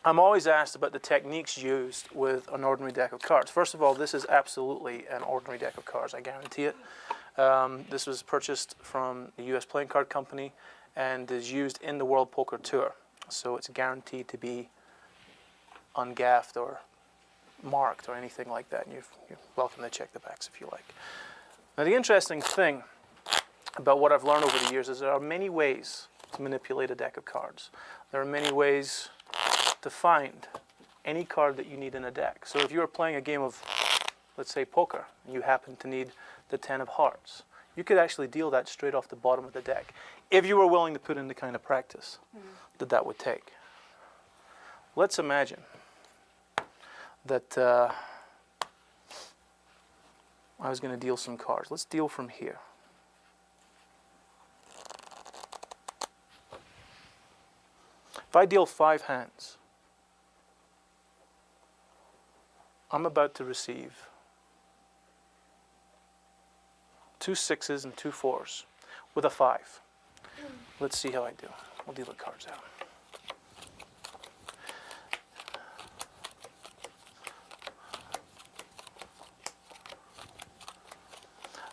I'm always asked about the techniques used with an ordinary deck of cards. First of all, this is absolutely an ordinary deck of cards, I guarantee it. This was purchased from the US Playing Card Company and is used in the World Poker Tour. So it's guaranteed to be ungaffed or marked or anything like that. And you're welcome to check the backs if you like. Now the interesting thing about what I've learned over the years is there are many ways to manipulate a deck of cards. There are many ways to find any card that you need in a deck. So if you were playing a game of, let's say, poker, and you happen to need the 10 of hearts, you could actually deal that straight off the bottom of the deck if you were willing to put in the kind of practice that that would take. Let's imagine that I was going to deal some cards. Let's deal from here. If I deal 5 hands, I'm about to receive 2 6s and 2 4s with a 5. Let's see how I do. We'll deal the cards out.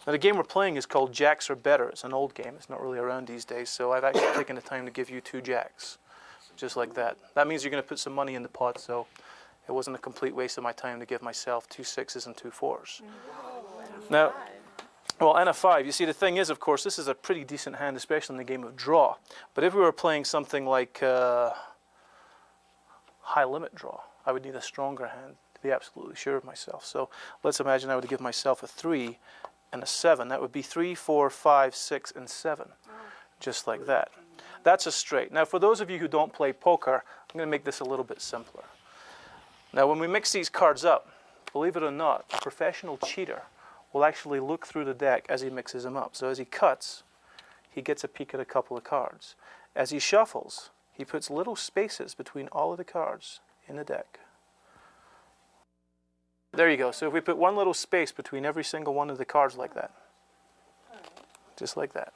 Now the game we're playing is called Jacks or Better. It's an old game. It's not really around these days, so I've actually taken the time to give you 2 jacks, just like that. That means you're going to put some money in the pot, so it wasn't a complete waste of my time to give myself 2 6s and 2 4s. Now, well, and a 5. You see, the thing is, of course, this is a pretty decent hand, especially in the game of draw. But if we were playing something like high limit draw, I would need a stronger hand to be absolutely sure of myself. So let's imagine I would give myself a 3 and a 7. That would be 3, 4, 5, 6, and 7, just like that. That's a straight. Now, for those of you who don't play poker, I'm going to make this a little bit simpler. Now, when we mix these cards up, believe it or not, a professional cheater will actually look through the deck as he mixes them up. So as he cuts, he gets a peek at a couple of cards. As he shuffles, he puts little spaces between all of the cards in the deck. There you go. So if we put one little space between every single one of the cards like that, just like that.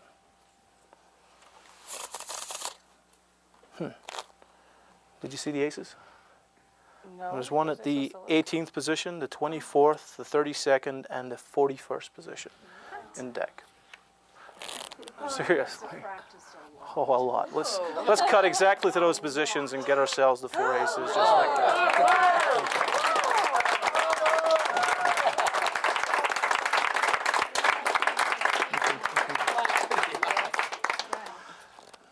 Did you see the aces? No. There's one at the 18th position, the 24th, the 32nd, and the 41st position in deck. Seriously. Oh, a lot. Let's cut exactly to those positions and get ourselves the 4 aces just like that.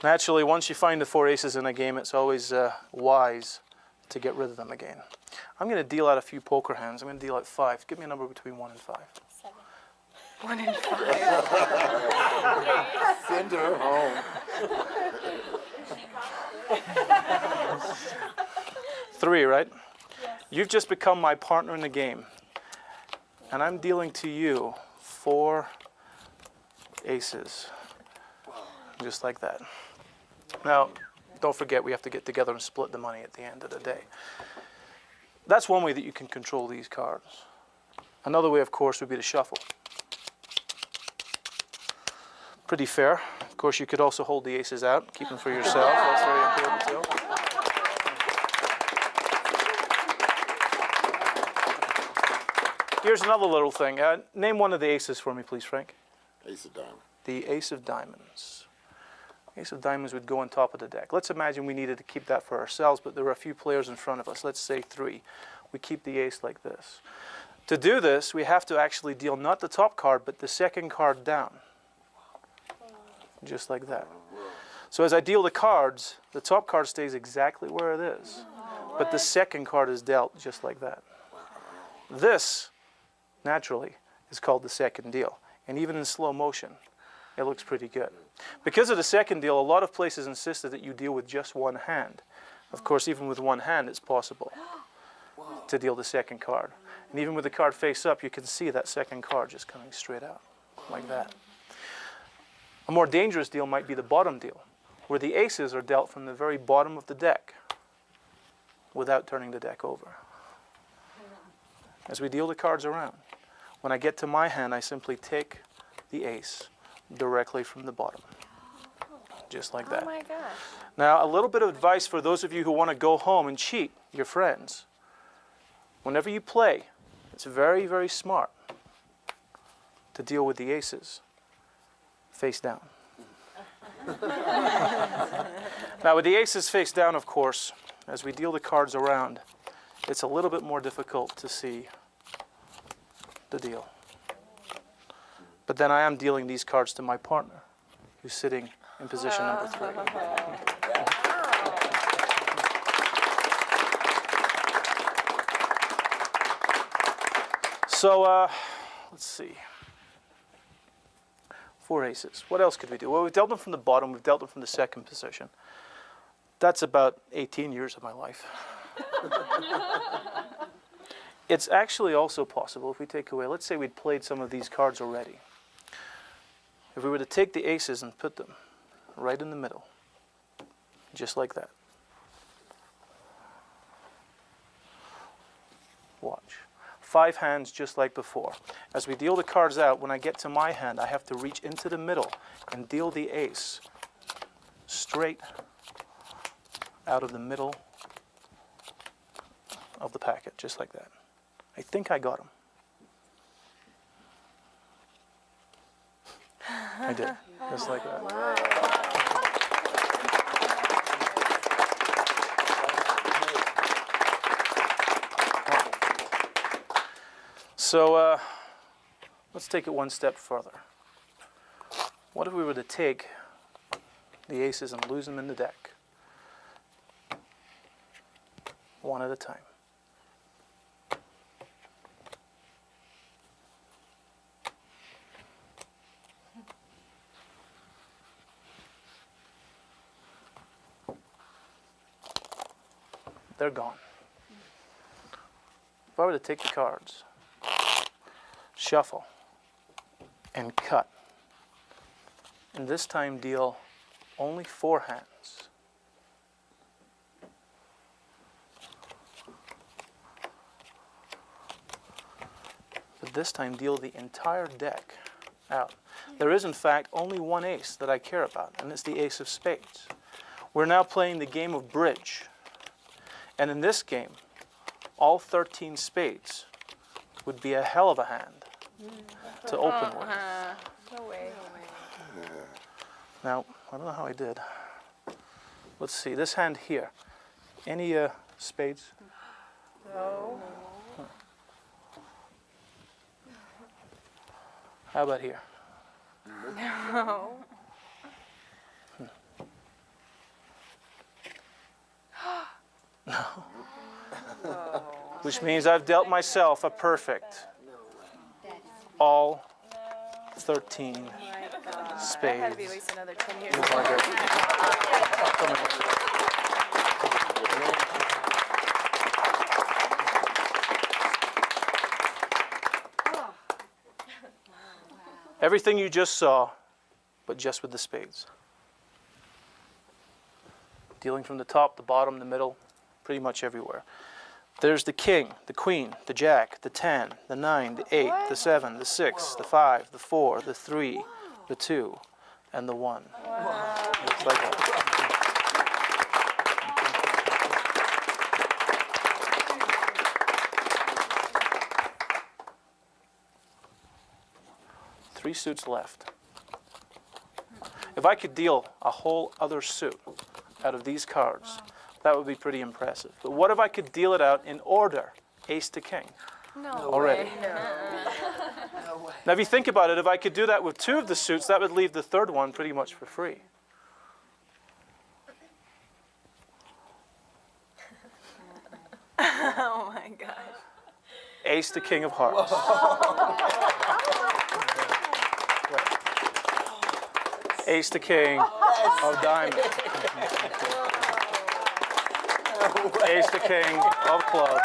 Naturally, once you find the 4 aces in a game, it's always wise to get rid of them again. I'm going to deal out a few poker hands. I'm going to deal out 5. Give me a number between 1 and 5. 7. 1 and 5. Send her home. 3, right? Yes. You've just become my partner in the game. And I'm dealing to you 4 aces. Just like that. Now, don't forget, we have to get together and split the money at the end of the day. That's one way that you can control these cards. Another way, of course, would be to shuffle. Pretty fair. Of course, you could also hold the aces out, keep them for yourself. That's very important too. Here's another little thing. Name one of the aces for me, please, Frank. Ace of diamonds. The ace of diamonds. Ace of diamonds would go on top of the deck. Let's imagine we needed to keep that for ourselves, but there are a few players in front of us. Let's say 3. We keep the ace like this. To do this, we have to actually deal not the top card, but the second card down. Just like that. So as I deal the cards, the top card stays exactly where it is, but the second card is dealt just like that. This, naturally, is called the second deal. And even in slow motion, it looks pretty good. Because of the second deal, a lot of places insisted that you deal with just one hand. Of course, even with one hand, it's possible to deal the second card. And even with the card face up, you can see that second card just coming straight out, like that. A more dangerous deal might be the bottom deal, where the aces are dealt from the very bottom of the deck without turning the deck over. As we deal the cards around, when I get to my hand, I simply take the ace directly from the bottom. just like Oh that. my gosh. Now, a little bit of advice for those of you who want to go home and cheat your friends. Whenever you play, it's very, very smart to deal with the aces face down. Now, with the aces face down, of course, as we deal the cards around, it's a little bit more difficult to see the deal. But then I am dealing these cards to my partner, who's sitting in position number 3. So, let's see. 4 aces. What else could we do? Well, we've dealt them from the bottom. We've dealt them from the second position. That's about 18 years of my life. It's actually also possible if we take away, let's say we'd played some of these cards already. If we were to take the aces and put them right in the middle, just like that. Watch. 5 hands just like before. As we deal the cards out, when I get to my hand, I have to reach into the middle and deal the ace straight out of the middle of the packet, just like that. I think I got him. I did, just like that. So let's take it one step further. What if we were to take the aces and lose them in the deck? One at a time. They're gone. If I were to take the cards, shuffle, and cut, and this time deal only 4 hands. But this time deal the entire deck out. There is in fact only one ace that I care about, and it's the ace of spades. We're now playing the game of bridge. And in this game, all 13 spades would be a hell of a hand to open with. No way. Now, I don't know how I did. Let's see, this hand here. Any spades? No. How about here? No. Which means I've dealt myself a perfect. All 13 My God. spades. That had to be at least another 10 years. Look like it. Come here. Everything you just saw, but just with the spades. Dealing from the top, the bottom, the middle, pretty much everywhere. There's the king, the queen, the jack, the 10, the 9, the 8, the 7, the 6, the 5, the 4, the 3, the 2, and the 1. Looks like that. 3 suits left. If I could deal a whole other suit out of these cards, that would be pretty impressive. But what if I could deal it out in order, ace to king, No already? way. Now if you think about it, if I could do that with 2 of the suits, that would leave the third one pretty much for free. Oh my gosh. Ace to king of hearts. Ace to king of diamonds. Ace to king of clubs.